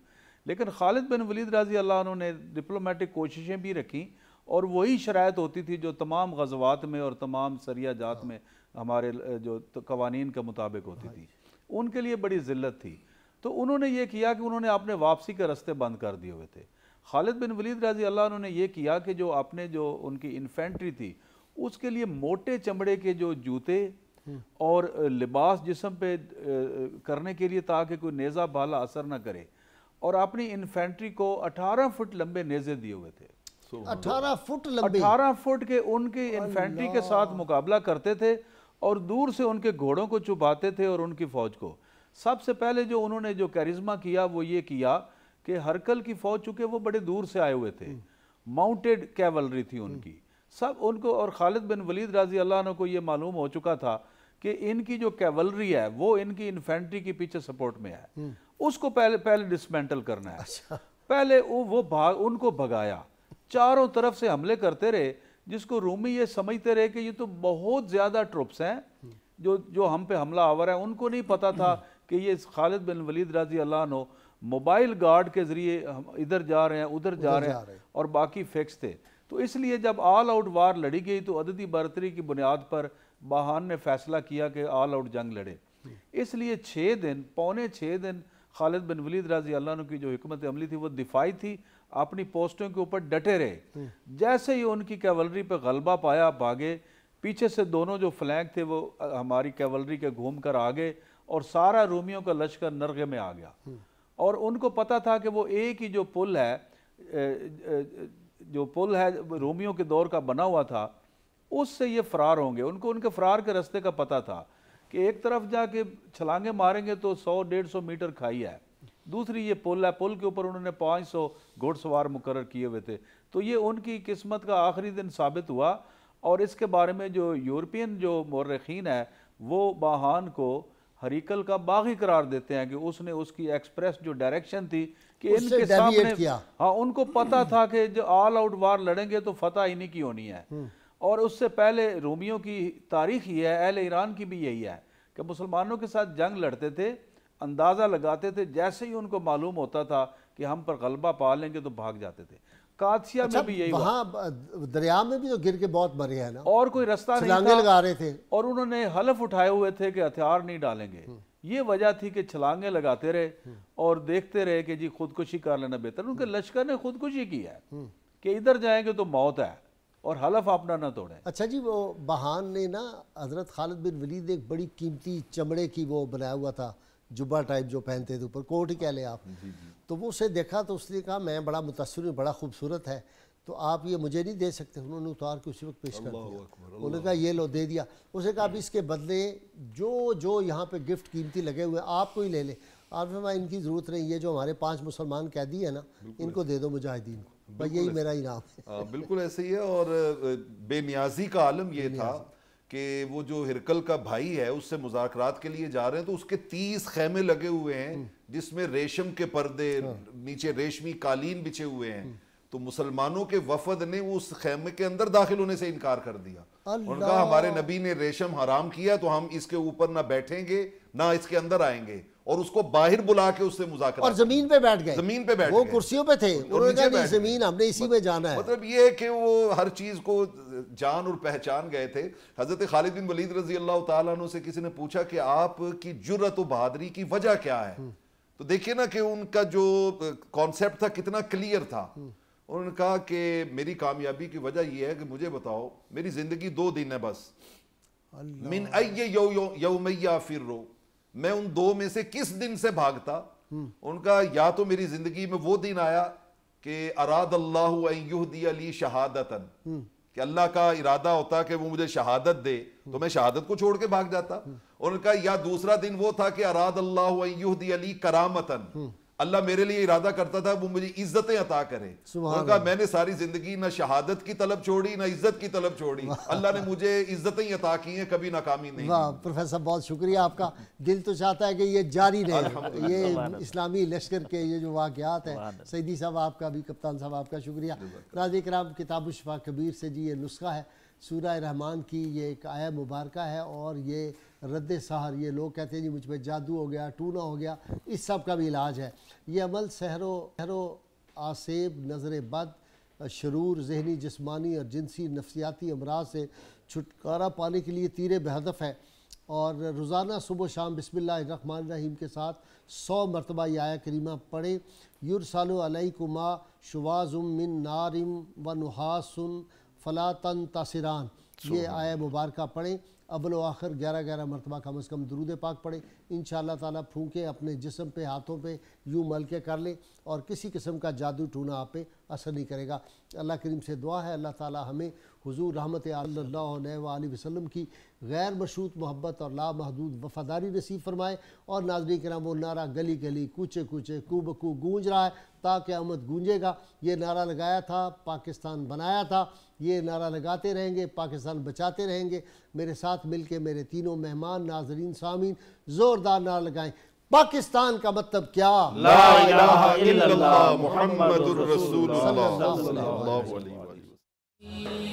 لیکن خالد بن ولید رضی اللہ عنہ نے ڈپلومیٹک کوششیں بھی رکھیں، اور وہی شرائط ہوتی تھی جو تمام غزوات میں اور تمام سریہ جات میں ہمارے جو قوانین کے مطابق ہوتی تھی، ان کے لیے بڑی ذلت تھی۔ تو انہوں نے یہ کیا کہ انہوں نے اپنے واپسی کے راستے بند کر دیے ہوئے تھے۔ خالد بن ولید رضی اللہ عنہ نے یہ کیا کہ جو اپنے جو ان کی انفینٹری تھی اس کے لیے موٹے چمڑے کے جو جوتے اور لباس جسم پہ کرنے کے لیے تاکہ کوئی نیزہ بھالا اثر نہ کرے، اور اپنی انفینٹری کو 18 فٹ لمبے نیزے دیے ہوئے تھے۔ 18 فٹ لمبے، 18 فٹ کے ان کے انفینٹری کے ساتھ مقابلہ کرتے تھے، اور دور سے ان کے گھوڑوں کو چھپاتے تھے اور ان کی فوج کو۔ سب سے پہلے جو انہوں نے جو کیرزما کیا وہ یہ کیا کہ ہرکل کی فوج، چونکہ وہ بڑے دور سے آئے ہوئے تھے، ماؤنٹیڈ کیولری تھی ان کی، سب ان کو، اور خالد بن ولید رضی اللہ عنہ کو یہ معلوم ہو چکا تھا کہ ان کی جو کیولری ہے وہ ان کی انفینٹری کے پیچھے سپورٹ میں ہے، اس کو پہلے ڈسمینٹل کرنا ہے۔ پہلے وہ ان کو بھگایا، چاروں طرف سے حملے کرتے رہے، جس کو رومی یہ سمجھتے رہے کہ یہ تو بہت زیادہ ٹروپس ہیں جو ہم پہ حملہ آور ہیں۔ ان کو نہیں پتا تھا کہ یہ خالد بن ولید رضی اللہ عنہ موبائل گارڈ کے ذریعے ادھر جا رہے ہیں ادھر جا رہے ہیں، اور باقی فکس تھے۔ تو اس لیے جب آل آؤٹ وار لڑی گئی تو عددی برتری کی بنیاد پر باہان نے فیصلہ کیا کہ آل آؤٹ جنگ لڑے۔ اس لیے 6 دن، پونے 6 دن خالد بن ولید رضی اللہ عنہ کی جو حکمت عملی تھی وہ دفاعی تھی، اپنی پوسٹوں کے اوپر ڈٹے رہے۔ جیسے ہی ان کی کیولری پہ غلبہ پایا بھاگے، پیچھے سے دونوں جو فلینک تھے وہ ہماری کیولری کے گھوم کر آگے، اور سارا رومیوں کا لشکر نرغے میں آ گیا۔ اور ان کو پتا تھا کہ وہ ایک ہی جو پل ہے رومیوں کے دور کا بنا ہوا تھا، اس سے یہ فرار ہوں گے۔ ان کو ان کے فرار کے راستے کا پتا تھا کہ ایک طرف جا کے چھلانگیں ماریں گے تو 100-150 میٹر کھائی ہے، دوسری یہ پل ہے، پل کے اوپر انہوں نے 500 گھوڑ سوار مقرر کیے ہوئے تھے۔ تو یہ ان کی قسمت کا آخری دن ثابت ہوا، اور اس کے بارے میں جو یورپین جو مورخین ہے وہ باہان کو ہریکل کا باغی قرار دیتے ہیں کہ اس نے اس کی ایکسپریس جو ڈائریکشن تھی کہ ان کے سامنے، ہاں ان کو پتا تھا کہ جو آل آؤٹ وار لڑیں گے تو فتح انہی کی ہونی ہے۔ اور اس سے پہلے رومیوں کی تاریخ یہ ہے، اہل ایران کی بھی یہی ہے کہ مسلمانوں کے ساتھ جنگ لڑتے تھے، اندازہ لگاتے تھے، جیسے ہی ان کو معلوم ہوتا تھا کہ ہم پر غلبہ پا لیں گے تو بھاگ جاتے تھے۔ قادسیہ میں بھی یہی وہاں دریا میں بھی تو گر کے بہت مرے ہیں نا، اور کوئی رستہ نہیں چھلانگیں لگا رہے تھے، اور انہوں نے حلف اٹھائے ہوئے تھے کہ ہتھیار نہیں ڈالیں گے۔ یہ وجہ تھی کہ چھلانگیں لگاتے رہے اور دیکھتے رہے کہ جی خودکشی کر لینا بہتر۔ ان کے لشکر نے خودکشی کی ہے کہ ادھر جائیں گے تو موت ہے، اور حلف اپنا نہ توڑیں۔ اچھا جی، وہ باہان نے نا حضرت خالد بن ولید نے ایک بڑی قیمتی چمڑے کی وہ بنایا ہوا تھا، جبہ ٹائپ جو پہنتے تھے اوپر، کوٹ ہی کہہ لیں آپ، تو وہ اسے دیکھا تو اس نے کہا میں بڑا متاثر ہوں، بڑا خوبصورت ہے، تو آپ یہ مجھے نہیں دے سکتے؟ انہوں نے اتار کے اسی وقت پیش کر دیا، انہوں نے کہا یہ لو، دے دیا۔ اس نے کہا اب اس کے بدلے جو یہاں پہ گفٹ قیمتی لگے ہوئے آپ کو ہی لے لیں۔ آپ نے کہا ان کی ضرورت نہیں، یہ جو ہمارے 5 مسلمان قیدی ہیں نا ان کو دے دو مجاہدین کو۔ بس یہی میرا انعام ہے. بالکل ایسے ہی ہے. اور بے نیازی کا عالم یہ تھا کہ وہ جو ہرکل کا بھائی ہے اس سے مذاکرات کے لیے جا رہے ہیں تو اس کے 30 خیمے لگے ہوئے ہیں جس میں ریشم کے پردے, نیچے ریشمی قالین بچھے ہوئے ہیں. تو مسلمانوں کے وفد نے اس خیمے کے اندر داخل ہونے سے انکار کر دیا. ان کا ہمارے نبی نے ریشم حرام کیا تو ہم اس کے اوپر نہ بیٹھیں گے نہ اس کے اندر آئیں گے, اور اس کو باہر بلا کے اس سے مذاکرات, اور زمین پہ بیٹھ گئے, زمین پہ بیٹھ وہ گئے, کرسیوں پہ تھے, انہوں نے کہا نہیں زمین ہم نے اسی میں جانا ہے. مطلب یہ ہے کہ وہ ہر چیز کو جان اور پہچان گئے تھے. حضرت خالد بن ولید رضی اللہ تعالیٰ عنہ سے کسی نے پوچھا کہ آپ کی جرأت و بہادری کی وجہ کیا ہے, تو دیکھیے نا کہ ان کا جو کانسیپٹ تھا کتنا کلیئر تھا. انہوں نے کہا کہ میری کامیابی کی وجہ یہ ہے کہ مجھے بتاؤ میری زندگی 2 دن ہے بس, من ای یومی افرو, میں ان 2 میں سے کس دن سے بھاگتا. ان کا یا تو میری زندگی میں وہ دن آیا کہ اراد اللہ ان یہدی لی شہادتن, کہ اللہ کا ارادہ ہوتا کہ وہ مجھے شہادت دے تو میں شہادت کو چھوڑ کے بھاگ جاتا. ان کا یا دوسرا دن وہ تھا کہ اراد اللہ ان یہدی لی کرامتن, اللہ میرے لیے ارادہ کرتا تھا وہ مجھے عزتیں عطا کرے. ان کا میں نے ساری زندگی نہ شہادت کی طلب چھوڑی نہ عزت کی طلب چھوڑی, اللہ نے مجھے عزتیں عطا کی ہیں, کبھی ناکامی نہیں. واہ پروفیسر بہت شکریہ آپ کا. دل تو چاہتا ہے کہ یہ جاری رہے, یہ اسلامی لشکر کے یہ جو واقعات ہیں. سیدی صاحب آپ کا بھی, کپتان صاحب آپ کا شکریہ. ناظرین کرام کتاب الشفا کبیر سے جی یہ نسخہ ہے سورہ رحمان کی, یہ ایک آیہ مبارکہ ہے اور یہ رد سحر, یہ لوگ کہتے ہیں جی مجھ پہ جادو ہو گیا, ٹونا ہو گیا, اس سب کا بھی علاج ہے. یہ عمل سحر و آسیب, نظر بد, شرور, ذہنی جسمانی اور جنسی نفسیاتی امراض سے چھٹکارا پانے کے لیے تیر بہدف ہے. اور روزانہ صبح و شام بسم اللہ الرحمن الرحیم کے ساتھ 100 مرتبہ یہ آیہ کریمہ پڑھیں. یرسل علیکما شواظ من نار و نحاس فلا تنتصران, یہ آیہ مبارکہ پڑھیں. اول و آخر 11 مرتبہ کم از کم درود پاک پڑھیں. انشاءاللہ تعالیٰ پھونکیں اپنے جسم پہ, ہاتھوں پہ یوں مل کے کر لیں اور کسی قسم کا جادو ٹونا آپ پہ اثر نہیں کرے گا. اللہ کریم سے دعا ہے اللہ تعالیٰ ہمیں حضور رحمت صلی اللہ علیہ وآلہ وسلم کی غیر مشروط محبت اور لامحدود وفاداری نصیب فرمائے. اور ناظرین کرام وہ نعرہ گلی گلی کوچے کوچے کو بکو گونج رہا ہے, تا قیامت گونجے گا. یہ نعرہ لگایا تھا, پاکستان بنایا تھا, یہ نعرہ لگاتے رہیں گے, پاکستان بچاتے رہیں گے. میرے ساتھ مل کے میرے تینوں مہمان ناظرین سامعین زوردار نعرہ لگائیں. پاکستان کا مطلب کیا؟ لا الہ الا اللہ محمد الرسول اللہ صلی اللہ علیہ وسلم.